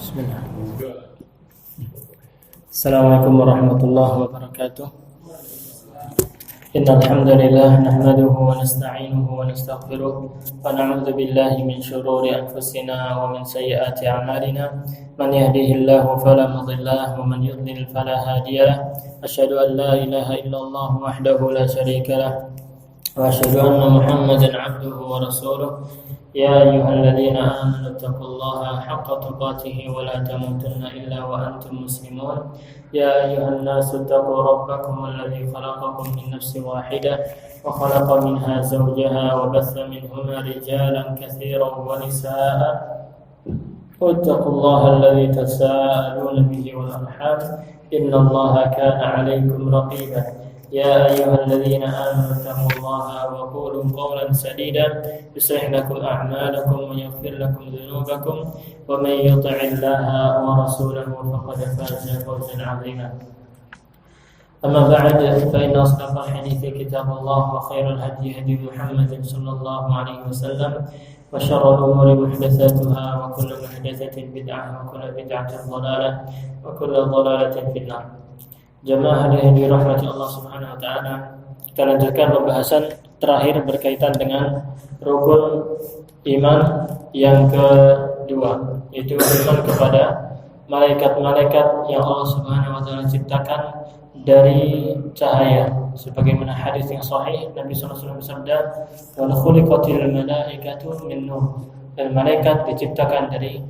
Bismillah. Assalamualaikum warahmatullahi wabarakatuh. Innal hamdalillah nahmaduhu wa nasta'inuhu wa nastaghfiruh wa na'udzu billahi min shururi anfusina wa min sayyiati a'malina. Man yahdihillahu fala mudilla lahu wa man yudlil fala hadiya lahu. Asyhadu an la ilaha illallah wahdahu la syarika lahu wa asyhadu anna Muhammadan 'abduhu wa rasuluh. يا أيها الذين آمنوا اتقوا الله حق تقاته ولا تموتن إلا وأنتم مسلمون يا أيها الناس اتقوا ربكم الذي خلقكم من نفس واحدة وخلق منها زوجها وبث منهما رجالا كثيرا ونساء واتقوا الله الذي تساءلون به والأرحام إن الله كان عليكم رقيبا يا أيها الذين آمنوا اتقوا الله وقولوا قولا سديدا يصلح لكم أعمالكم ويغفر لكم ذنوبكم ومن يطع الله ورسوله فقد فاز فوزا عظيما أما بعد فإن أصدق الحديث كتاب الله وخير الهدي هدي محمد صلى الله عليه وسلم وشر الأمور محدثاتها وكل محدثة بدعة وكل بدعة ضلالة وكل ضلالة في النار. Jamaah yang dirahmati Allah Subhanahu wa taala, kita lanjutkan pembahasan terakhir berkaitan dengan rukun iman yang kedua, yaitu iman kepada malaikat-malaikat yang Allah Subhanahu wa taala ciptakan dari cahaya. Sebagaimana hadis yang sahih, Nabi sallallahu alaihi wasallam bersabda, "Wa khuliqatil malaikatu min nur." Dan malaikat diciptakan dari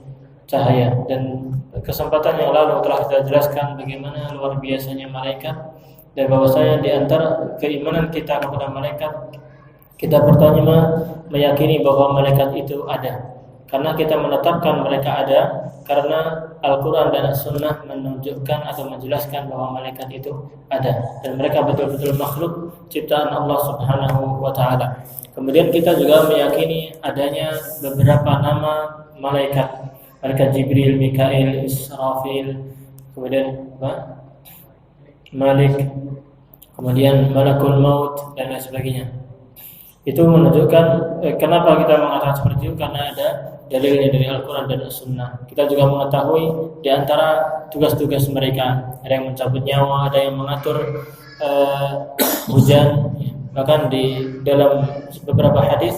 cahaya. Dan kesempatan yang lalu telah kita jelaskan bagaimana luar biasanya malaikat dan bahwasanya di antara keimanan kita kepada malaikat, kita pertama meyakini bahwa malaikat itu ada. Karena kita menetapkan mereka ada karena Al-Quran dan As-Sunnah menunjukkan atau menjelaskan bahwa malaikat itu ada dan mereka betul-betul makhluk ciptaan Allah Subhanahu wa taala. Kemudian kita juga meyakini adanya beberapa nama malaikat Jibril, Mikail, Israfil, kemudian Malik, kemudian Malakul Maut dan lain sebagainya. Itu menunjukkan kenapa kita mengatakan seperti itu, karena ada dalilnya dari Al-Quran dan As-Sunnah. Kita juga mengetahui di antara tugas-tugas mereka, ada yang mencabut nyawa, ada yang mengatur hujan, bahkan di dalam beberapa hadis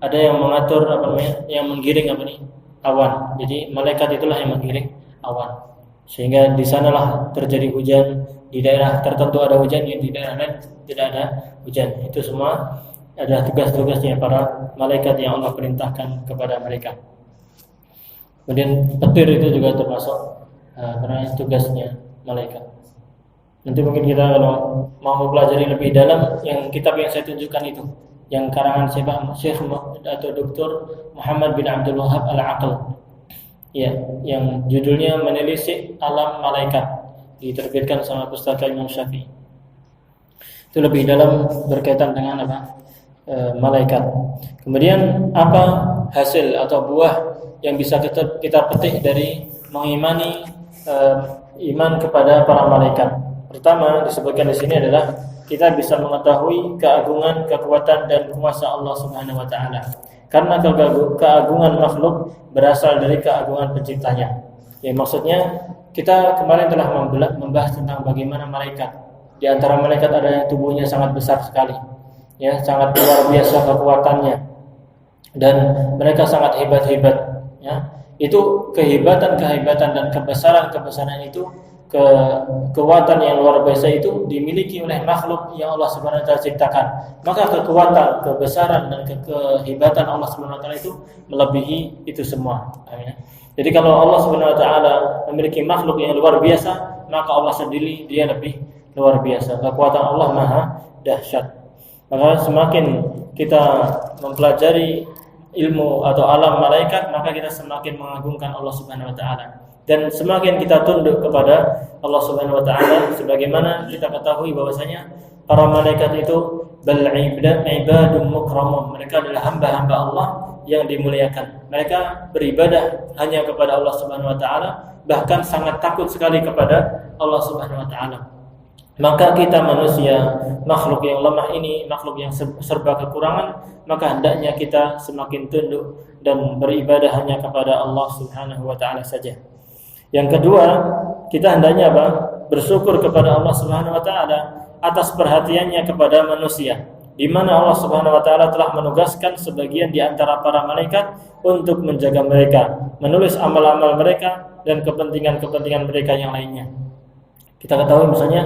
ada yang mengatur yang menggiring awan. Jadi malaikat itulah yang menggiring awan. Sehingga di sanalah terjadi hujan, di daerah tertentu ada hujan, di daerah lain tidak ada hujan. Itu semua adalah tugas-tugasnya para malaikat yang Allah perintahkan kepada mereka. Kemudian petir itu juga termasuk tugasnya malaikat. Nanti mungkin kita kalau mau mempelajari lebih dalam yang kitab yang saya tunjukkan itu, yang karangan Syekh atau Dr. Muhammad bin Abdul Wahab Al-Aql, ya, yang judulnya Menelisik Alam Malaikat, diterbitkan sama Pustaka Imam Syafi'i. Itu lebih dalam berkaitan dengan malaikat. Kemudian apa hasil atau buah yang bisa kita petik dari mengimani iman kepada para malaikat? Pertama disebutkan di sini adalah kita bisa mengetahui keagungan, kekuatan dan kuasa Allah Subhanahu wa taala. Karena keagungan makhluk berasal dari keagungan penciptanya. Ya, maksudnya kita kemarin telah membahas tentang bagaimana malaikat. Di antara malaikat ada yang tubuhnya sangat besar sekali. Ya, sangat luar biasa kekuatannya. Dan mereka sangat hebat-hebat, ya. Itu kehebatan dan kebesaran itu, kekuatan yang luar biasa itu dimiliki oleh makhluk yang Allah Subhanahu wa taala ciptakan. Maka kekuatan, kebesaran dan kehebatan Allah Subhanahu wa taala itu melebihi itu semua. Amin. Jadi kalau Allah Subhanahu wa taala memiliki makhluk yang luar biasa, maka Allah sendiri dia lebih luar biasa. Kekuatan Allah maha dahsyat. Maka semakin kita mempelajari ilmu atau alam malaikat, maka kita semakin mengagungkan Allah Subhanahu wa taala. Dan semakin kita tunduk kepada Allah Subhanahu wa taala, sebagaimana kita ketahui bahwasanya para malaikat itu ibadun mukramun. Mereka adalah hamba-hamba Allah yang dimuliakan. Mereka beribadah hanya kepada Allah Subhanahu wa taala, bahkan sangat takut sekali kepada Allah Subhanahu wa taala. Maka kita manusia, makhluk yang lemah ini, makhluk yang serba kekurangan, maka hendaknya kita semakin tunduk dan beribadah hanya kepada Allah Subhanahu wa taala saja. Yang kedua, kita hendaknya apa? Bersyukur kepada Allah Subhanahu wa taala atas perhatiannya kepada manusia, di mana Allah Subhanahu wa taala telah menugaskan sebagian di antara para malaikat untuk menjaga mereka, menulis amal-amal mereka dan kepentingan-kepentingan mereka yang lainnya. Kita ketahui misalnya,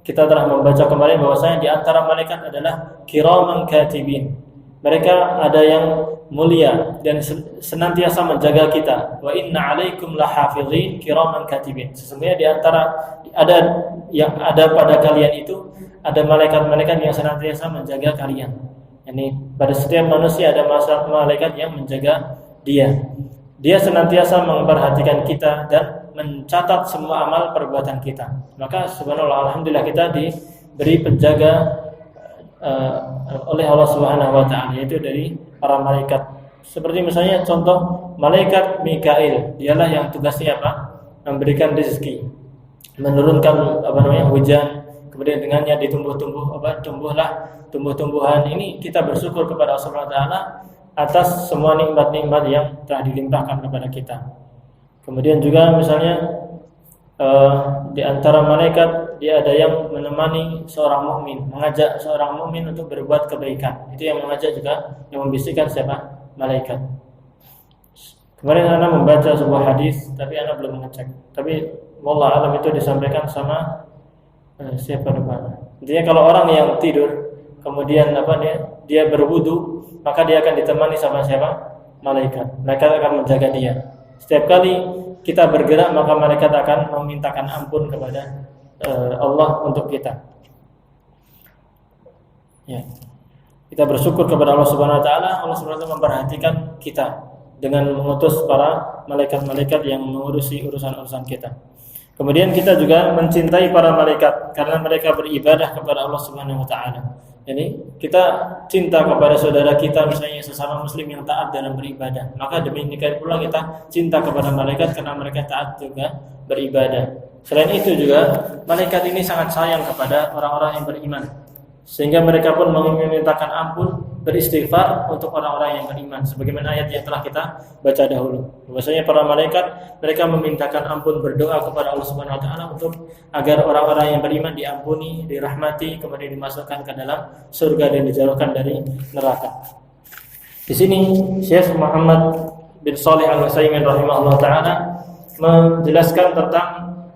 kita telah membaca kemarin bahwasanya di antara malaikat adalah kiraman katibin. Mereka ada yang mulia dan senantiasa menjaga kita. Wa inna 'alaikum lahafizin kiraman katibin. Sesungguhnya di antara ada pada kalian itu ada malaikat-malaikat yang senantiasa menjaga kalian. Yani pada setiap manusia ada malaikat yang menjaga dia. Dia senantiasa memperhatikan kita dan mencatat semua amal perbuatan kita. Maka subhanallah, alhamdulillah kita diberi penjaga oleh Allah Subhanahu wa taala, yaitu dari para malaikat. Seperti misalnya contoh malaikat Mikail, dialah yang tugasnya apa? Memberikan rezeki, menurunkan hujan, kemudian dengannya tumbuhlah tumbuh-tumbuhan. Ini kita bersyukur kepada Allah Subhanahu wa taala atas semua nikmat-nikmat yang telah dilimpahkan kepada kita. Kemudian juga misalnya di antara malaikat dia ada yang menemani seorang mukmin, mengajak seorang mukmin untuk berbuat kebaikan. Itu yang mengajak juga, yang membisikkan siapa? Malaikat. Kemarin Ana membaca sebuah hadis, tapi Ana belum mengecek. Tapi wallah alam itu disampaikan sama siapa lupa. Intinya kalau orang yang tidur kemudian dia berwudu, maka dia akan ditemani sama siapa? Malaikat. Mereka akan menjaga dia. Setiap kali kita bergerak, maka malaikat akan memintakan ampun kepada Allah untuk kita. Ya. Kita bersyukur kepada Allah Subhanahu wa taala. Allah Subhanahu wa taala memperhatikan kita dengan mengutus para malaikat-malaikat yang mengurusi urusan-urusan kita. Kemudian kita juga mencintai para malaikat karena mereka beribadah kepada Allah Subhanahu wa taala. Jadi kita cinta kepada saudara kita, misalnya sesama muslim yang taat dalam beribadah, maka demikian pula kita cinta kepada malaikat karena mereka taat juga beribadah. Selain itu juga malaikat ini sangat sayang kepada orang-orang yang beriman, sehingga mereka pun memintakan ampun, beristighfar untuk orang-orang yang beriman, sebagaimana ayat yang telah kita baca dahulu. Bahwasanya para malaikat mereka memintakan ampun, berdoa kepada Allah Subhanahu wa taala untuk agar orang-orang yang beriman diampuni, dirahmati, kemudian dimasukkan ke dalam surga dan dijauhkan dari neraka. Di sini Syekh Muhammad bin Shalih Al-Utsaimin rahimahullah taala menjelaskan tentang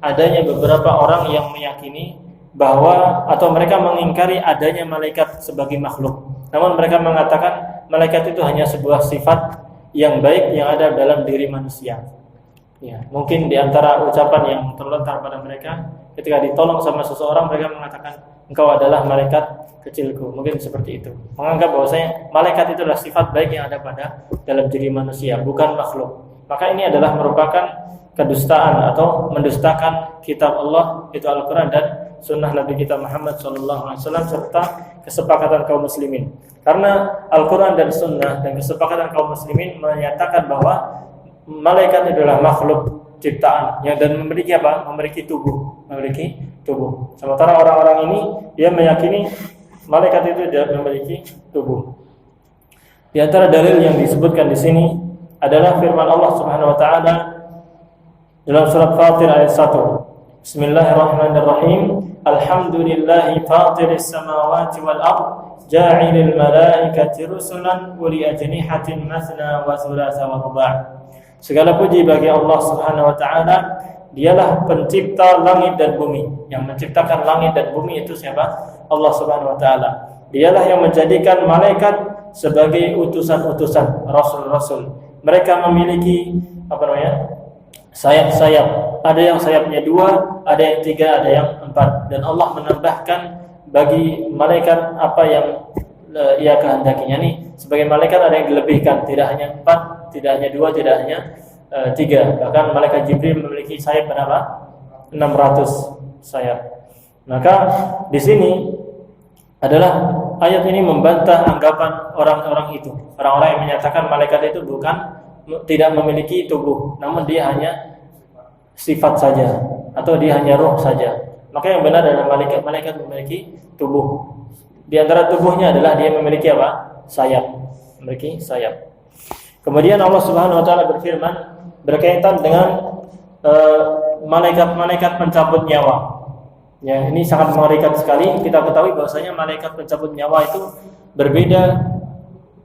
adanya beberapa orang yang meyakini bahwa atau mereka mengingkari adanya malaikat sebagai makhluk. Namun mereka mengatakan malaikat itu hanya sebuah sifat yang baik yang ada dalam diri manusia. Ya, mungkin di antara ucapan yang terlontar pada mereka ketika ditolong sama seseorang, mereka mengatakan engkau adalah malaikat kecilku. Mungkin seperti itu. Menganggap bahwasanya malaikat itu adalah sifat baik yang ada pada dalam diri manusia, bukan makhluk. Maka ini adalah merupakan kedustaan atau mendustakan kitab Allah, itu Al-Quran, dan sunnah Nabi kita Muhammad SAW, serta kesepakatan kaum muslimin. Karena Al-Quran dan sunnah dan kesepakatan kaum muslimin menyatakan bahwa malaikat adalah makhluk ciptaan yang dan memiliki apa? Memiliki tubuh. Sementara orang-orang ini dia meyakini malaikat itu tidak memiliki tubuh. Di antara dalil yang disebutkan di sini adalah firman Allah Subhanahu wa taala dalam surat Fatir ayat 1. Bismillahirrahmanirrahim. Alhamdulillahi fatiris samawati wal ard ja'ilil malaikati rusulan uli ajnihatin mathna wa thulatha wa ruba'. Segala puji bagi Allah Subhanahu wa taala, dialah pencipta langit dan bumi. Yang menciptakan langit dan bumi itu siapa? Allah Subhanahu wa taala. Dialah yang menjadikan malaikat sebagai utusan-utusan, rasul-rasul. Mereka memiliki sayap-sayap. Ada yang sayapnya 2, ada yang 3, ada yang 4. Dan Allah menambahkan bagi malaikat apa yang ia kehendakinya. Nih, sebagai malaikat ada yang dilebihkan, tidak hanya 4, tidak hanya 2, tidak hanya 3. Bahkan malaikat Jibril memiliki sayap berapa? 600 sayap. Maka di sini adalah ayat ini membantah anggapan orang-orang itu. Orang-orang yang menyatakan malaikat itu tidak memiliki tubuh, namun dia hanya sifat saja atau dia hanya roh saja. Maka yang benar adalah malaikat memiliki tubuh. Di antara tubuhnya adalah dia memiliki apa? Sayap. Memiliki sayap. Kemudian Allah Subhanahu wa taala berfirman berkaitan dengan malaikat-malaikat pencabut nyawa. Ya, ini sangat mengerikan sekali. Kita ketahui bahwasanya malaikat pencabut nyawa itu berbeda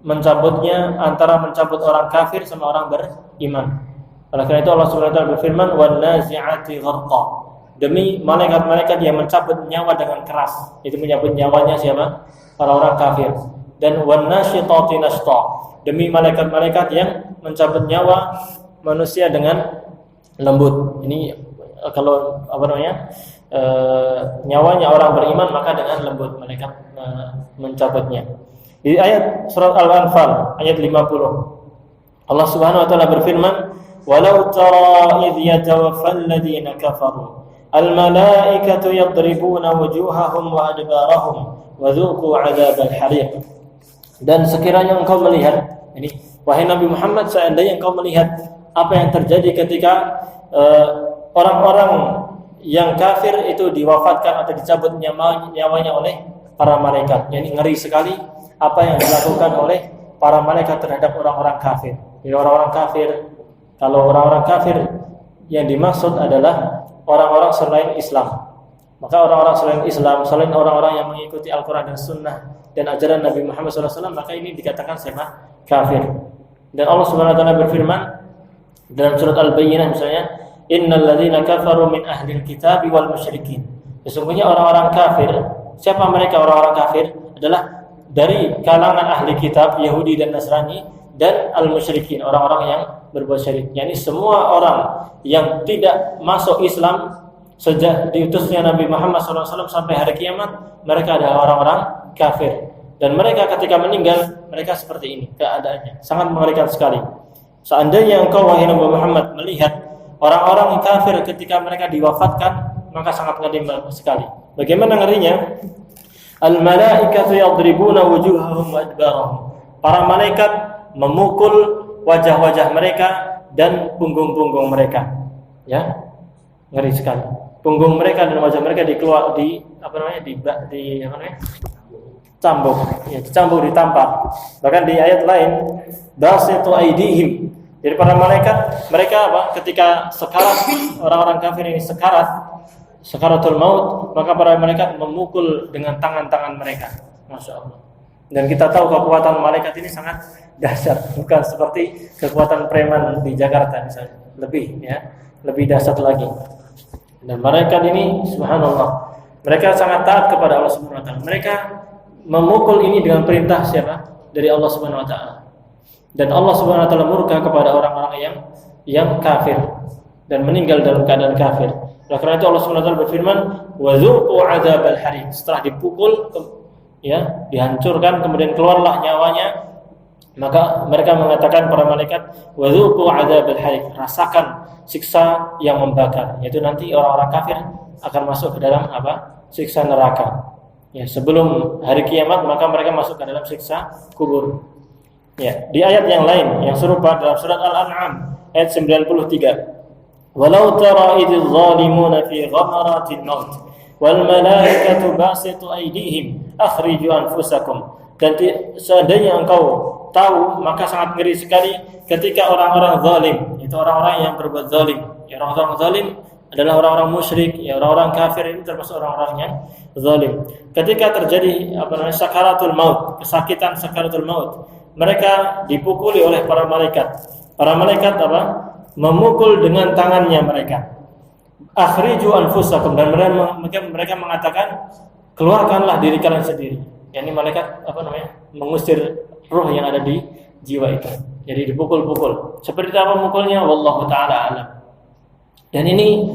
mencabutnya antara mencabut orang kafir sama orang beriman. Oleh karena itu Allah Subhanahu wa taala berfirman, "Wan nazi'ati gharqa." Demi malaikat-malaikat yang mencabut nyawa dengan keras. Itu mencabut nyawanya siapa? Orang-orang kafir. Dan wan nasyitati nashta. Demi malaikat-malaikat yang mencabut nyawa manusia dengan lembut. Ini kalau nyawanya orang beriman maka dengan lembut malaikat mencabutnya. Di ayat surat Al-Anfal ayat 50 Allah Subhanahu wa taala berfirman, "Walau tara idh yatawaffal ladzina kafaru al-malaikatu yadribuna wujuhahum wa adbarahum wa dzuqu 'adzabal hariq." Dan sekiranya engkau melihat, ini wahai Nabi Muhammad, seandainya engkau melihat apa yang terjadi ketika orang-orang yang kafir itu diwafatkan atau dicabut nyawanya oleh para malaikat. Ini ngeri sekali apa yang dilakukan oleh para malaikat terhadap orang-orang kafir. Jadi orang-orang kafir, kalau orang-orang kafir yang dimaksud adalah orang-orang selain Islam. Maka orang-orang selain Islam, selain orang-orang yang mengikuti Al-Quran dan Sunnah dan ajaran Nabi Muhammad SAW, maka ini dikatakan siapa? Kafir. Dan Allah Subhanahu wa taala berfirman dalam surat Al-Bayyinah misalnya, "Innal ladzina kafaru min ahlil kitabi wal musyrikin." Sesungguhnya orang-orang kafir, siapa mereka orang-orang kafir? Adalah dari kalangan ahli kitab Yahudi dan Nasrani dan al-musyrikin, orang-orang yang berbuat syirik. Yani semua orang yang tidak masuk Islam sejak diutusnya Nabi Muhammad SAW sampai hari kiamat, mereka adalah orang-orang kafir. Dan mereka ketika meninggal, mereka seperti ini keadaannya. Sangat mengerikan sekali. Seandainya engkau wahai Nabi Muhammad melihat orang-orang kafir ketika mereka diwafatkan, maka sangat ngeri sekali. Bagaimana ngerinya? Al-malaikatu yadribuna wujuhahum wa adbarahum. Para malaikat memukul wajah-wajah mereka dan punggung-punggung mereka. Ya. Ngeri sekali. Punggung mereka dan wajah mereka cambuk. Ya, dicambuk, ditampar. Bahkan di ayat lain, basitu aidihim. Jadi para malaikat mereka ketika sekarat, orang-orang kafir ini sekaratul maut, maka para malaikat memukul dengan tangan-tangan mereka. Masya Allah. Dan kita tahu kekuatan malaikat ini sangat dahsyat, bukan seperti kekuatan preman di Jakarta misalnya. Lebih dahsyat lagi. Dan malaikat ini subhanallah, mereka sangat taat kepada Allah Subhanahu wa taala. Mereka memukul ini dengan perintah siapa? Dari Allah Subhanahu wa taala. Dan Allah Subhanahu wa taala murka kepada orang-orang yang kafir dan meninggal dalam keadaan kafir. Oleh karena itu Allah Subhanahu wa taala berfirman, "Wa dzuqu 'adzabal hariq." Setelah dipukul dihancurkan kemudian keluarlah nyawanya, maka mereka mengatakan para malaikat, "Wa dzuqu 'adzabal hariq." Rasakan siksa yang membakar, yaitu nanti orang-orang kafir akan masuk ke dalam siksa neraka. Ya, sebelum hari kiamat maka mereka masuk ke dalam siksa kubur. Ya, di ayat yang lain yang serupa dalam surat Al-An'am ayat 93. Walau tara idzal zalimuna fi ghamaratil maut wal malaikatu basitu aydihim akhriju anfusakum. Dan seandainya engkau tahu, maka sangat ngeri sekali ketika orang-orang zalim, itu orang-orang yang berbuat zalim. Ya, orang-orang zalim adalah orang-orang musyrik, ya orang-orang kafir ini termasuk orang-orang yang zalim. Ketika terjadi sakaratul maut, kesakitan sakaratul maut, mereka dipukuli oleh para malaikat. Para malaikat memukul dengan tangannya mereka. Akhriju anfusakum, dan mereka mengatakan, keluarkanlah diri kalian sendiri. Yani malaikat mengusir ruh yang ada di jiwa itu. Jadi dipukul-pukul. Seperti apa mukulnya? Wallahu taala alam. Dan ini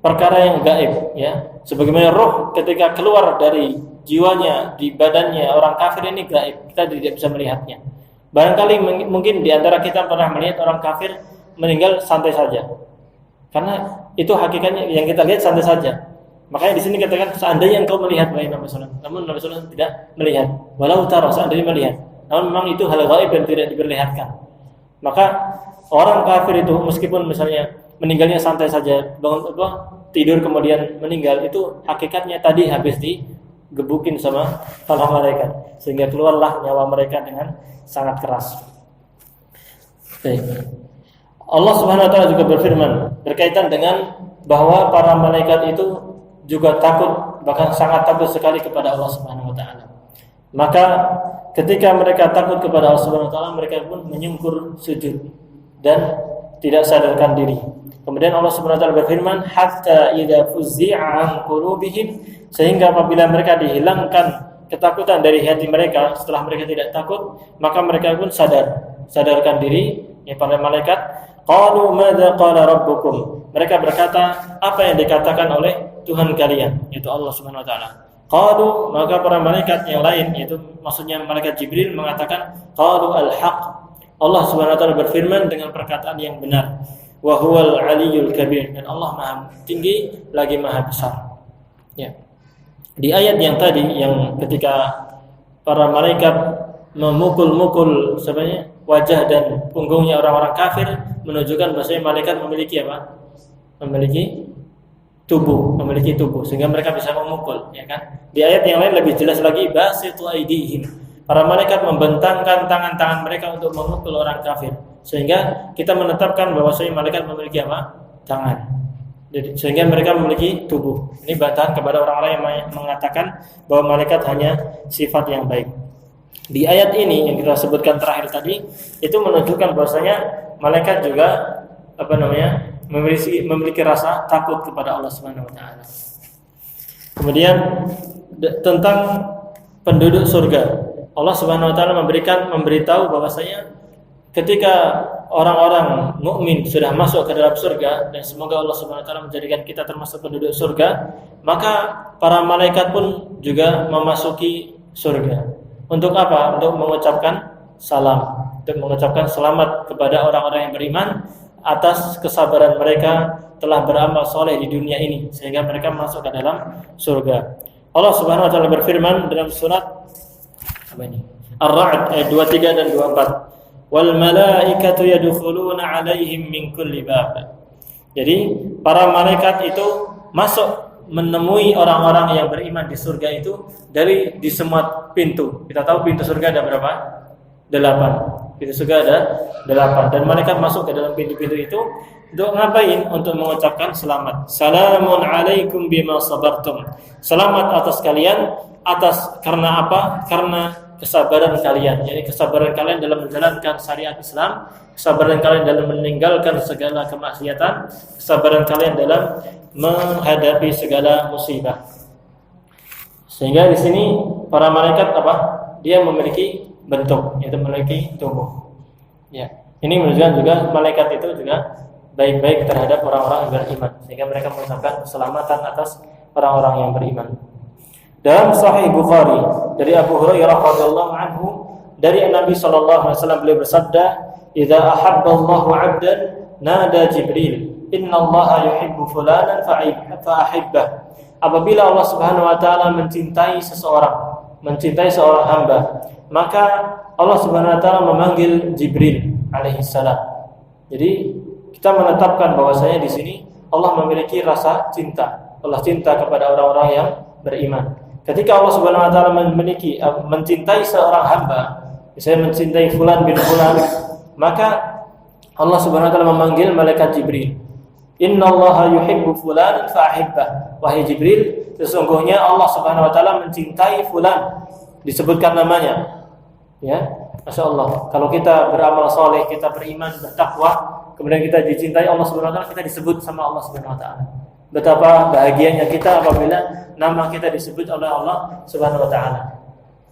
perkara yang gaib, ya. Sebagaimana roh ketika keluar dari jiwanya, di badannya orang kafir ini gaib, kita tidak bisa melihatnya. Barangkali mungkin di antara kita pernah melihat orang kafir meninggal santai saja. Karena itu hakikatnya yang kita lihat santai saja. Makanya di sini katakan seandainya engkau melihat Nabi SAW, namun Nabi SAW tidak melihat. Walau tara, seandainya melihat. Namun memang itu hal gaib dan tidak diperlihatkan. Maka orang kafir itu meskipun misalnya meninggalnya santai saja, tidur kemudian meninggal, itu hakikatnya tadi habis digebukin sama para malaikat sehingga keluarlah nyawa mereka dengan sangat keras. Allah Subhanahu wa taala juga berfirman berkaitan dengan bahwa para malaikat itu juga takut, bahkan sangat takut sekali kepada Allah Subhanahu wa taala. Maka ketika mereka takut kepada Allah Subhanahu wa taala, mereka pun menyungkur sujud dan tidak sadarkan diri. Kemudian Allah Subhanahu wa taala berfirman, "Hatta idza fuzzi'a an qulubihim", sehingga apabila mereka dihilangkan ketakutan dari hati mereka, setelah mereka tidak takut, maka mereka pun sadarkan diri, para malaikat. Qalu madza qala rabbukum, mereka berkata, apa yang dikatakan oleh Tuhan kalian, yaitu Allah Subhanahu wa taala. Qalu, maka para malaikat yang lain, yaitu maksudnya malaikat Jibril mengatakan, qalu al-haq, Allah Subhanahu wa taala berfirman dengan perkataan yang benar, wa huwal aliyyul kabir, dan Allah Maha tinggi lagi Maha besar. Ya. Di ayat yang tadi, yang ketika para malaikat memukul-mukul sebenarnya wajah dan punggungnya orang-orang kafir, menunjukkan bahwasanya malaikat memiliki apa? Memiliki tubuh, sehingga mereka bisa memukul, ya kan? Di ayat yang lain lebih jelas lagi, basitu aidihim, para malaikat membentangkan tangan-tangan mereka untuk memukul orang kafir, sehingga kita menetapkan bahwasanya malaikat memiliki apa? Tangan. Jadi, sehingga mereka memiliki tubuh. Ini bantahan kepada orang-orang yang mengatakan bahwa malaikat hanya sifat yang baik. Di ayat ini yang kita sebutkan terakhir tadi, itu menunjukkan bahwasanya malaikat juga memiliki rasa takut kepada Allah Subhanahu wa taala. Kemudian tentang penduduk surga, Allah Subhanahu wa taala memberitahu bahwasanya ketika orang-orang mukmin sudah masuk ke dalam surga, dan semoga Allah Subhanahu wa taala menjadikan kita termasuk penduduk surga, maka para malaikat pun juga memasuki surga. Untuk apa? Untuk mengucapkan salam, untuk mengucapkan selamat kepada orang-orang yang beriman atas kesabaran mereka telah beramal soleh di dunia ini, sehingga mereka masuk ke dalam surga. Allah Subhanahu wa taala berfirman dalam surat Ar-Ra'd ayat 23 dan 24. Wal malaikatu yadkhuluna 'alaihim min kulli bab. Jadi para malaikat itu masuk menemui orang-orang yang beriman di surga itu di semua pintu. Kita tahu pintu surga ada berapa? 8. Pintu surga ada 8, dan malaikat masuk ke dalam pintu-pintu itu untuk ngapain? Untuk mengucapkan selamat. Salamun alaikum bima sabartum. Selamat atas kalian karena apa? Karena kesabaran kalian. Jadi kesabaran kalian dalam menjalankan syariat Islam, kesabaran kalian dalam meninggalkan segala kemaksiatan, kesabaran kalian dalam menghadapi segala musibah. Sehingga di sini para malaikat apa? Dia memiliki bentuk, yaitu memiliki tubuh. Ya, ini menunjukkan juga malaikat itu juga baik-baik terhadap orang-orang yang beriman, sehingga mereka mengucapkan keselamatan atas orang-orang yang beriman. Dalam Sahih Bukhari dari Abu Hurairah radhiyallahu anhu, dari Nabi sallallahu alaihi wasallam, beliau bersabda, "Idza ahabba Allahu 'abdan nada Jibril, innallaha yuhibbu fulanan fa'ihibbah." Apabila Allah Subhanahu wa taala mencintai seorang hamba, maka Allah Subhanahu wa taala memanggil Jibril alaihi salam. Jadi kita menetapkan bahwasanya di sini Allah memiliki rasa cinta. Allah cinta kepada orang-orang yang beriman. Ketika Allah Subhanahu wa taala mencintai seorang hamba, misalnya mencintai fulan bin fulan, maka Allah Subhanahu wa taala memanggil malaikat Jibril. Innallaha yuhibbu fulanan fa'ihibbah. Wahai Jibril, sesungguhnya Allah Subhanahu wa taala mencintai fulan, disebutkan namanya. Ya, Masya Allah. Kalau kita beramal soleh, kita beriman, bertakwa, kemudian kita dicintai Allah Subhanahu wa taala, kita disebut sama Allah Subhanahu wa taala. Betapa bahagianya kita apabila nama kita disebut oleh Allah Subhanahu wa taala.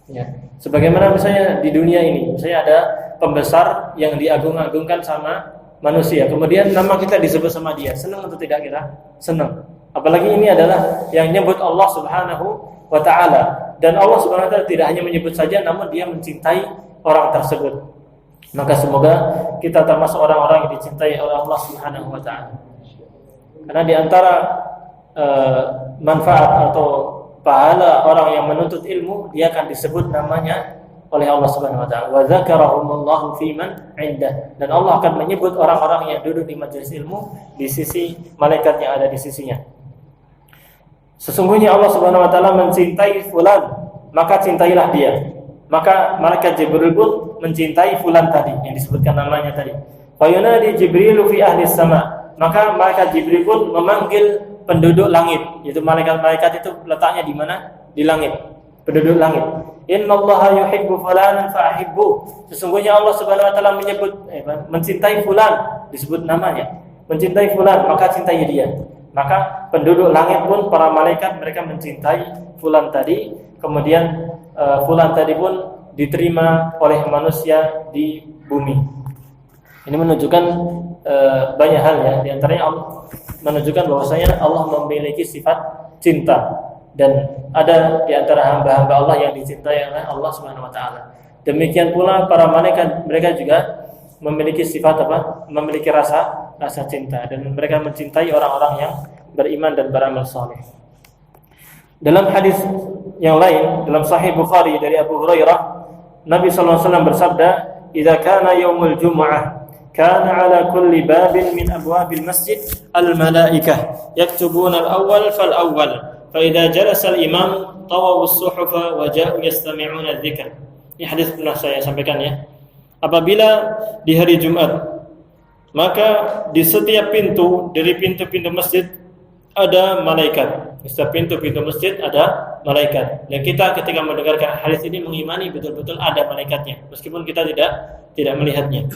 Ya. Sebagaimana misalnya di dunia ini, misalnya ada pembesar yang diagung-agungkan sama manusia, kemudian nama kita disebut sama dia, senang atau tidak kita? Senang. Apalagi ini adalah yang nyebut Allah Subhanahu wa taala, dan Allah Subhanahu wa taala tidak hanya menyebut saja, namun dia mencintai orang tersebut. Maka semoga kita termasuk orang-orang yang dicintai oleh Allah Subhanahu wa taala. Karena di antara manfaat atau pahala orang yang menuntut ilmu, dia akan disebut namanya oleh Allah Subhanahu wa taala. Wa dzakarahumullahu fiman 'indah. Dan Allah akan menyebut orang-orang yang duduk di majelis ilmu di sisi malaikat yang ada di sisinya. Sesungguhnya Allah Subhanahu wa taala mencintai fulan, maka cintailah dia. Maka malaikat Jibril pun mencintai fulan tadi yang disebutkan namanya tadi. Fayunadi Jibril fi ahli sama. Maka malaikat Jibril pun memanggil penduduk langit. Itu malaikat-malaikat itu letaknya di mana? Di langit. Penduduk langit. Innallaha yuhibbu fulanan fa'ahibbu. Sesungguhnya Allah Subhanahu wa taala mencintai fulan, disebut namanya. Mencintai fulan, maka cintai dia. Maka penduduk langit pun para malaikat mereka mencintai fulan tadi. Kemudian fulan tadi pun diterima oleh manusia di bumi. Ini menunjukkan banyak hal ya. Di antaranya Allah menunjukkan bahwasanya Allah memiliki sifat cinta dan ada di antara hamba-hamba Allah yang dicintai oleh Allah Subhanahu wa taala. Demikian pula para malaikat mereka juga memiliki sifat apa? Memiliki rasa cinta dan mereka mencintai orang-orang yang beriman dan beramal saleh. Dalam hadis yang lain dalam Sahih Bukhari dari Abu Hurairah, Nabi sallallahu alaihi wasallam bersabda, "Idza kana yaumul jumu'ah كان على كل باب من أبواب المسجد الملائكة يكتبون الأول فالأول فإذا جلس الإمام طووا الصحف وجاءوا يستمعون الذكر." Ini hadis pernah saya sampaikan ya. Apabila di hari Jumat, maka di setiap pintu dari pintu-pintu masjid ada malaikat. Di setiap pintu-pintu masjid ada malaikat. Dan kita ketika mendengarkan hadis ini mengimani betul-betul ada malaikatnya, meskipun kita tidak melihatnya.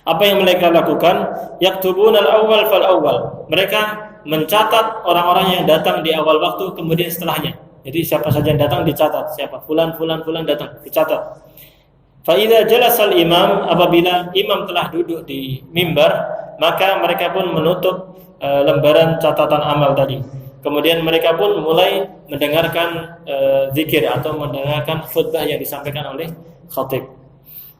Apa yang mereka lakukan? Yaktubunal awwal fal awwal. Mereka mencatat orang-orang yang datang di awal waktu kemudian setelahnya. Jadi siapa saja yang datang dicatat, siapa fulan datang dicatat. Fa idza jalasal imam, apabila imam telah duduk di mimbar, maka mereka pun menutup lembaran catatan amal tadi. Kemudian mereka pun mulai mendengarkan zikir atau mendengarkan khutbah yang disampaikan oleh khatib.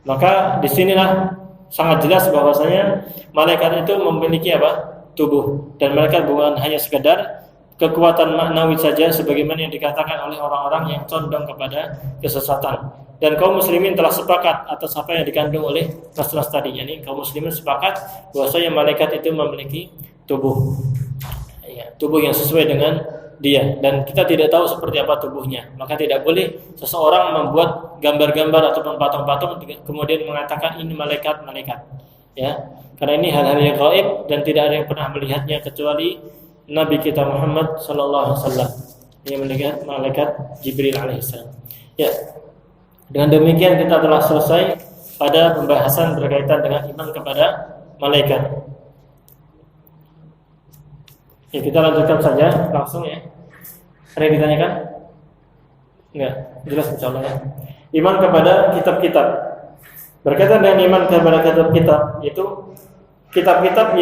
Maka disinilah sangat jelas bahwasanya malaikat itu memiliki apa? Tubuh, dan mereka bukan hanya sekedar kekuatan maknawi saja sebagaimana yang dikatakan oleh orang-orang yang condong kepada kesesatan. Dan kaum muslimin telah sepakat atas apa yang dikandung oleh nas-nas tadi. Yani kaum muslimin sepakat bahwasanya malaikat itu memiliki tubuh. Ya, tubuh yang sesuai dengan dia, dan kita tidak tahu seperti apa tubuhnya. Maka tidak boleh seseorang membuat gambar-gambar ataupun patung-patung kemudian mengatakan ini malaikat. Ya, karena ini hal-hal yang gaib dan tidak ada yang pernah melihatnya kecuali Nabi kita Muhammad sallallahu alaihi wasallam yang melihat malaikat Jibril alaihissalam. Ya. Dengan demikian kita telah selesai pada pembahasan berkaitan dengan iman kepada malaikat. Ya, kita lanjutkan saja langsung ya. Ada yang ditanyakan? Enggak, jelas insyaallah ya. Iman kepada kitab-kitab. Berkaitan dengan iman kepada kitab-kitab, yaitu kitab-kitab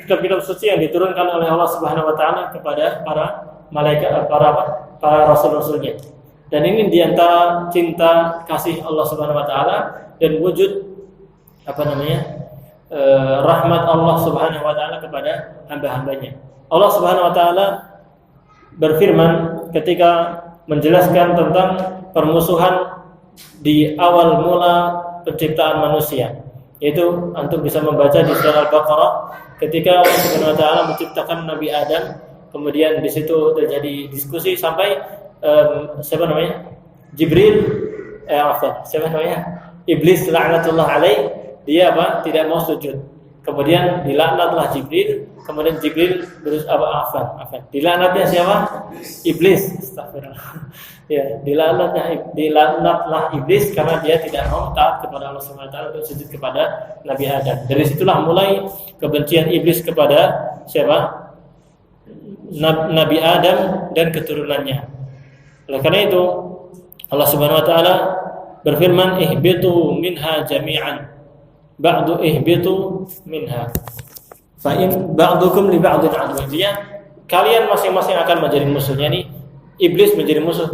kitab suci yang diturunkan oleh Allah Subhanahu wa taala kepada para malaikat, para rasul-rasulnya. Dan ini di antara cinta kasih Allah Subhanahu wa taala dan wujud rahmat Allah Subhanahu wa taala kepada hamba-hambanya. Allah Subhanahu wa taala berfirman ketika menjelaskan tentang permusuhan di awal mula penciptaan manusia, yaitu antum bisa membaca di surah Al-Baqarah ketika Allah Subhanahu wa taala menciptakan Nabi Adam, kemudian di situ terjadi diskusi sampai Iblis laknatullah alaih, dia tidak mau sujud. Kemudian dilaknatlah Jibril, kemudian Jibril dilaknatnya siapa? Iblis. Astagfirullah. Ya, dilaknatlah Iblis karena dia tidak mau taat kepada Allah Subhanahu wa taala untuk sujud kepada Nabi Adam. Dari situlah mulai kebencian Iblis kepada siapa? Nabi Adam dan keturunannya. Oleh karena itu Allah Subhanahu wa taala berfirman, ihbitu minha jami'an ba'du ihbitu minha fa in ba'dukum li ba'din aduwwun. Kalian masing-masing akan menjadi musuhnya. Nih Iblis menjadi musuh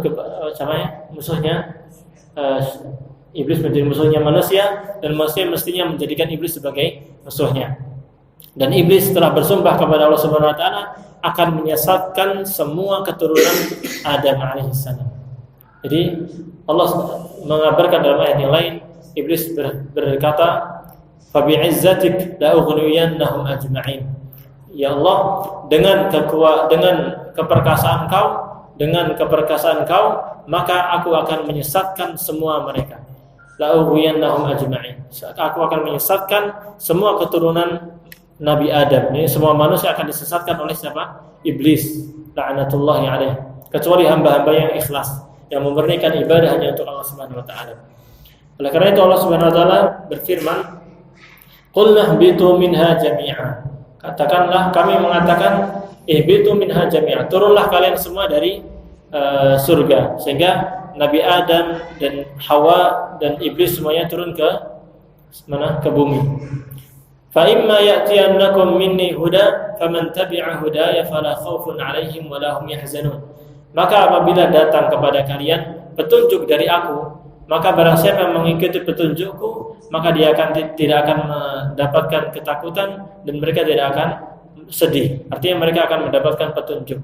Iblis menjadi musuhnya manusia, dan manusia mestinya menjadikan Iblis sebagai musuhnya. Dan Iblis telah bersumpah kepada Allah Subhanahu wa taala akan menyesatkan semua keturunan Adam alaihissalam. Jadi Allah mengabarkan dalam ayat yang lain, Iblis berkata, "Fa bi'izzatik la ughwiyannahum ajma'in." Ya Allah, dengan keperkasaan kau, maka aku akan menyesatkan semua mereka. la ughwiyannahum ajma'in. Aku akan menyesatkan semua keturunan Nabi Adam. Ini semua manusia akan disesatkan oleh siapa? Iblis, la'natullahi alaih. Kecuali hamba-hamba yang ikhlas, yang memurnikan ibadah hanya untuk Allah Subhanahu wa taala. Oleh karena itu Allah Subhanahu wa taala berfirman, "Qul nahbitu minha jami'a." Katakanlah, kami mengatakan, ihbitu minha jami'a. Turunlah kalian semua dari surga. Sehingga Nabi Adam dan Hawa dan iblis semuanya turun ke mana? Ke bumi. Fa imma ya'tiyannakum minni huda faman tabi'a hudaya fala khaufun 'alaihim wa la hum yahzanun. Maka apabila datang kepada kalian petunjuk dari aku, maka barang siapa yang mengikuti petunjukku, maka dia tidak akan mendapatkan ketakutan dan mereka tidak akan sedih. Artinya mereka akan mendapatkan petunjuk.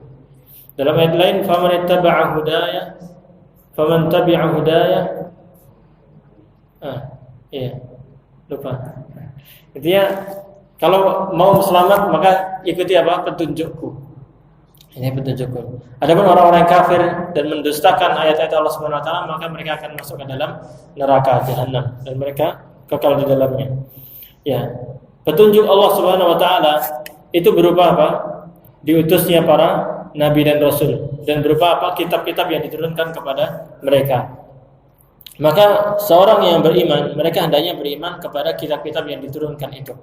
Dalam ayat lain, faman tabi'a hudaya. Lupa. Intinya kalau mau selamat maka ikuti apa? Petunjukku. Ini petunjukku. Adapun orang-orang kafir dan mendustakan ayat-ayat Allah Subhanahu wa taala, maka mereka akan masuk ke dalam neraka jahanam dan mereka kekal di dalamnya. Ya. Petunjuk Allah Subhanahu wa taala itu berupa apa? Diutusnya para nabi dan rasul, dan berupa apa? Kitab-kitab yang diturunkan kepada mereka. Maka seorang yang beriman, mereka hendaknya beriman kepada kitab-kitab yang diturunkan itu.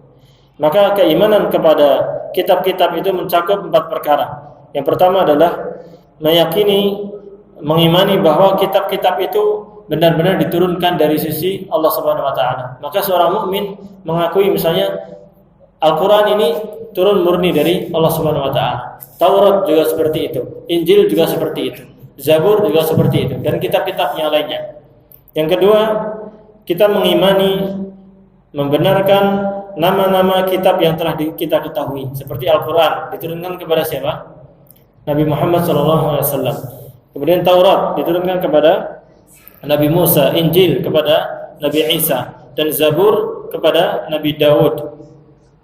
Maka keimanan kepada kitab-kitab itu mencakup 4 perkara. Yang pertama adalah mengimani bahwa kitab-kitab itu benar-benar diturunkan dari sisi Allah Subhanahu wa taala. Maka seorang mukmin mengakui misalnya Al-Qur'an ini turun murni dari Allah Subhanahu wa taala. Taurat juga seperti itu, Injil juga seperti itu, Zabur juga seperti itu, dan kitab-kitab yang lainnya. Yang kedua, kita mengimani, membenarkan nama-nama kitab yang telah kita ketahui, seperti Al-Qur'an diturunkan kepada siapa? Nabi Muhammad SAW. Kemudian Taurat diturunkan kepada Nabi Musa, Injil kepada Nabi Isa, dan Zabur kepada Nabi Daud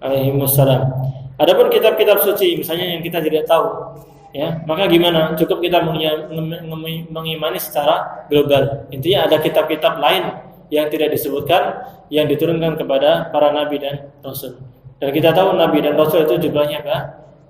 alaihissalam. Adapun kitab-kitab suci misalnya yang kita tidak tahu, ya, maka gimana? Cukup kita mengimani secara global. Intinya ada kitab-kitab lain yang tidak disebutkan yang diturunkan kepada para nabi dan rasul. Dan kita tahu nabi dan rasul itu jumlahnya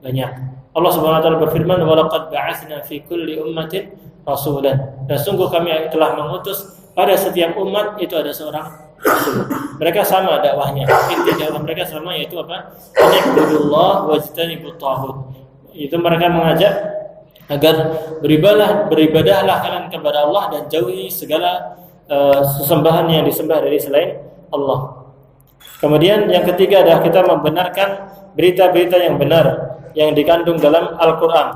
banyak. Allah Subhanahu wa taala berfirman, "Wa laqad ba'atsna fi kulli ummatin rasulan." Dan sungguh kami telah mengutus pada setiap umat itu ada seorang rasul. Mereka sama dakwahnya. Inti dakwah mereka sama, yaitu apa? Iqbudullah wajtanibut taghut. Itu mereka mengajak agar beribadahlah kalian kepada Allah dan jauhi segala sesembahan yang disembah dari selain Allah. Kemudian yang ketiga adalah kita membenarkan berita-berita yang benar yang dikandung dalam Al-Quran,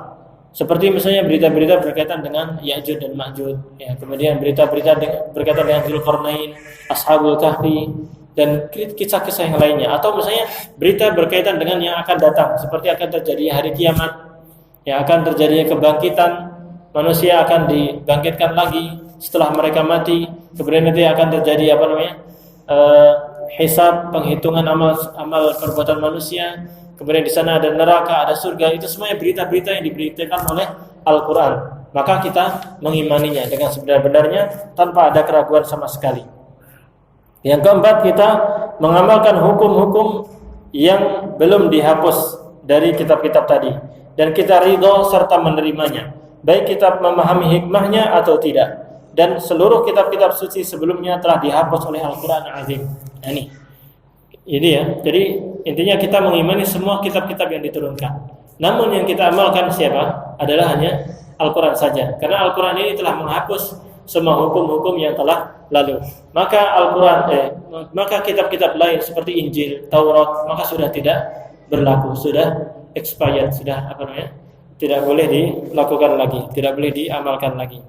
seperti misalnya berita-berita berkaitan dengan Ya'juj dan Ma'juj, ya, kemudian berita-berita berkaitan dengan Dzulqarnain, Ashabul Kahfi, dan kisah-kisah yang lainnya, atau misalnya berita berkaitan dengan yang akan datang, seperti akan terjadi hari kiamat, ya, akan terjadi kebangkitan, manusia akan dibangkitkan lagi setelah mereka mati, kemudian nanti akan terjadi hisab, penghitungan amal perbuatan manusia. Kemudian di sana ada neraka, ada surga. Itu semuanya berita-berita yang diberitakan oleh Al-Quran. Maka kita mengimaninya dengan sebenar-benarnya tanpa ada keraguan sama sekali. Yang keempat, kita mengamalkan hukum-hukum yang belum dihapus dari kitab-kitab tadi, dan kita ridho serta menerimanya, baik kita memahami hikmahnya atau tidak. Dan seluruh kitab-kitab suci sebelumnya telah dihapus oleh Al-Quran Azim. Ini ya, jadi intinya kita mengimani semua kitab-kitab yang diturunkan. Namun yang kita amalkan siapa? Adalah hanya Al-Quran saja. Karena Al-Quran ini telah menghapus semua hukum-hukum yang telah lalu. Maka maka kitab-kitab lain seperti Injil, Taurat, maka sudah tidak berlaku, sudah expired, sudah tidak boleh dilakukan lagi, tidak boleh diamalkan lagi.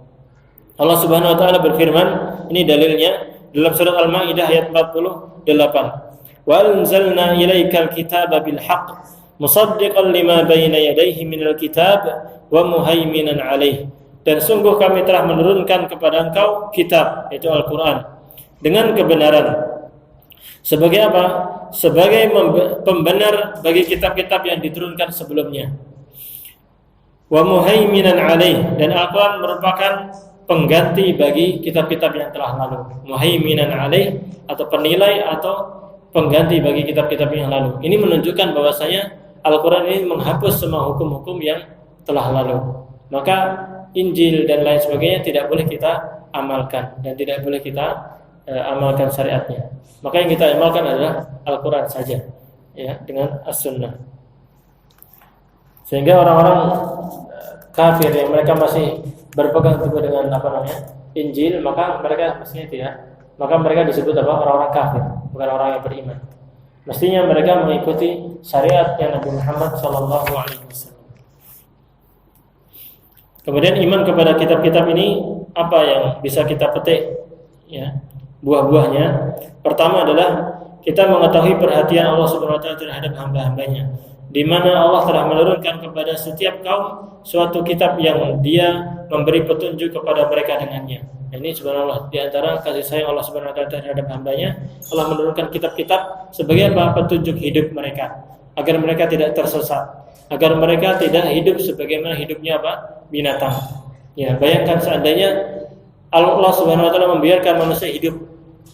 Allah Subhanahu wa taala berfirman, ini dalilnya dalam surat Al-Maidah ayat 48. Wa anzalna ilaikal kitaba bil haqq musaddiqan lima bayna yadayhi minal kitab wa muhaiminan alaih. Dan sungguh kami telah menurunkan kepada engkau kitab, yaitu Al-Quran, dengan kebenaran. Sebagai apa? Sebagai pembenar bagi kitab-kitab yang diturunkan sebelumnya. Wa muhaiminan alaih, dan Al-Quran merupakan pengganti bagi kitab-kitab yang telah lalu. Muhaiminan alaih, atau penilai atau pengganti bagi kitab-kitab yang lalu. Ini menunjukkan bahwasanya Al-Quran ini menghapus semua hukum-hukum yang telah lalu. Maka Injil dan lain sebagainya tidak boleh kita amalkan dan tidak boleh kita amalkan syariatnya. Maka yang kita amalkan adalah Al-Quran saja, ya, dengan As-Sunnah. Sehingga orang-orang kafir yang mereka masih berpegang teguh dengan Injil, maka mereka mestinya tidak. Maka mereka disebut orang-orang kafir, bukan orang yang beriman. Mestinya mereka mengikuti syariat yang Nabi Muhammad SAW. Kemudian iman kepada kitab-kitab ini, apa yang bisa kita petik, ya, buah-buahnya. Pertama adalah kita mengetahui perhatian Allah Subhanahu wa taala terhadap hamba-hambanya, di mana Allah telah menurunkan kepada setiap kaum suatu kitab yang Dia memberi petunjuk kepada mereka dengannya. Ini subhanallah, di antara kasih sayang Allah Subhanahu wa taala terhadap hambanya, Allah menurunkan kitab-kitab sebagai petunjuk hidup mereka, agar mereka tidak tersesat, agar mereka tidak hidup sebagaimana hidupnya binatang. Ya, bayangkan seandainya Allah Subhanahu wa taala membiarkan manusia hidup,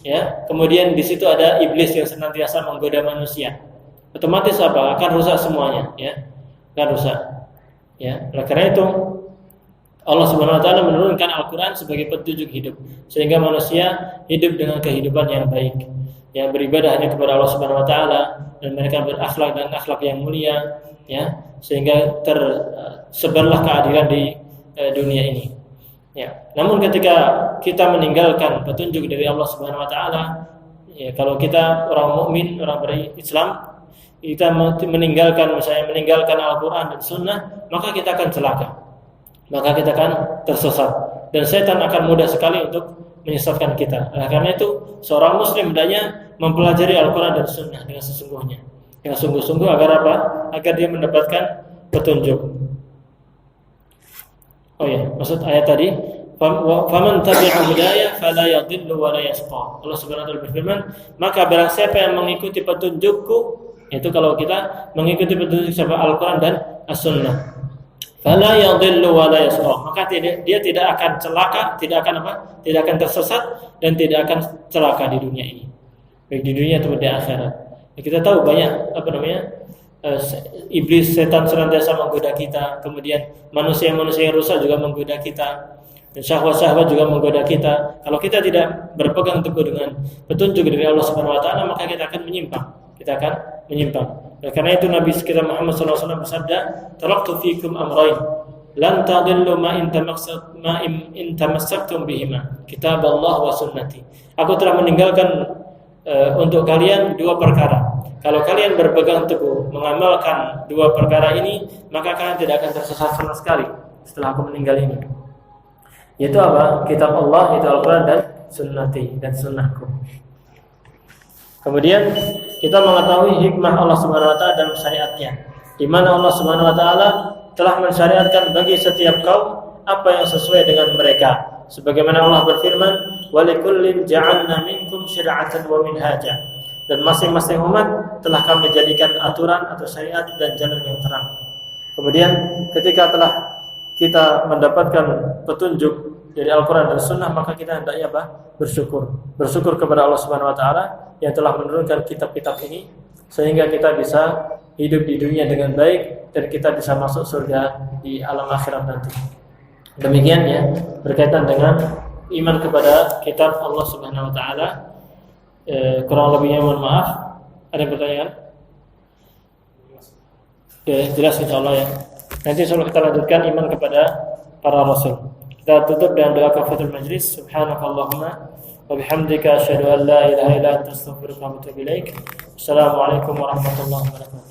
ya, kemudian di situ ada iblis yang senantiasa menggoda manusia. Otomatis akan rusak semuanya, ya. Akan rusak. Ya, oleh karena itu Allah Subhanahu wa taala menurunkan Al-Qur'an sebagai petunjuk hidup, sehingga manusia hidup dengan kehidupan yang baik, yang beribadah hanya kepada Allah Subhanahu wa taala, dan mereka berakhlak dan akhlak yang mulia, ya, sehingga tersebarlah keadilan di dunia ini. Ya. Namun ketika kita meninggalkan petunjuk dari Allah Subhanahu wa taala, ya, kalau kita orang mukmin, orang berislam, kita meninggalkan Al-Qur'an dan Sunnah, maka kita akan celaka. Maka kita akan tersesat, dan setan akan mudah sekali untuk menyesatkan kita. Karena itu seorang muslim hendaknya mempelajari Al-Quran dan Sunnah dengan sesungguhnya, dengan sungguh-sungguh, agar apa? Agar dia mendapatkan petunjuk. Oh ya, maksud ayat tadi, faman tabi'a hudaya fala yadhillu wa la yashqa. Allah Subhanahu wa taala berfirman, maka barang siapa yang mengikuti petunjukku, itu kalau kita mengikuti petunjuk siapa Al-Quran dan As-Sunnah, fala yadhillu wa la yashqa, maka dia tidak akan celaka, tidak akan tersesat, dan tidak akan celaka di dunia ini, baik di dunia atau di akhirat. Kita tahu banyak iblis, setan senantiasa menggoda kita, kemudian manusia-manusia yang rusak juga menggoda kita, dan syahwat-syahwat juga menggoda kita. Kalau kita tidak berpegang teguh dengan petunjuk dari Allah Subhanahu wa taala, maka kita akan menyimpang. Karena itu Nabi kita Muhammad SAW bersabda, "Taraktu fikum amrayn, lan tadillu ma in tamassaktum bihima, kitab Allah wa sunnati." Aku telah meninggalkan untuk kalian dua perkara. Kalau kalian berpegang teguh mengamalkan dua perkara ini, maka kalian tidak akan tersesat sama sekali setelah aku meninggal ini. Yaitu apa? Kitab Allah, itu Al-Quran, dan sunnati, dan sunnahku. Kemudian kita mengetahui hikmah Allah Subhanahu wa taala dalam syariatnya, di mana Allah Subhanahu wa taala telah mensyariatkan bagi setiap kaum apa yang sesuai dengan mereka. Sebagaimana Allah berfirman, "Walikullin ja'alna minkum syir'atan wa minhaja." Dan masing-masing umat telah kami jadikan aturan atau syariat dan jalan yang terang. Kemudian ketika telah kita mendapatkan petunjuk dari Al-Quran dan Sunnah, maka kita hendaknya bersyukur kepada Allah Subhanahu wa taala yang telah menurunkan kitab-kitab ini, sehingga kita bisa hidup di dunia dengan baik dan kita bisa masuk surga di alam akhirat nanti. Demikian, ya, berkaitan dengan iman kepada kitab Allah Subhanahu wa taala. Kurang lebihnya mohon maaf. Ada pertanyaan? Jelas insyaallah, ya. Nanti insyaallah kita lanjutkan iman kepada para rasul. Kita tutup dengan doa kafaratul majlis. Subhanakallahumma wa bihamdika asyhadu an la ilaha illa anta astaghfiruka wa atubu ilaik. Assalamualaikum warahmatullahi wabarakatuh.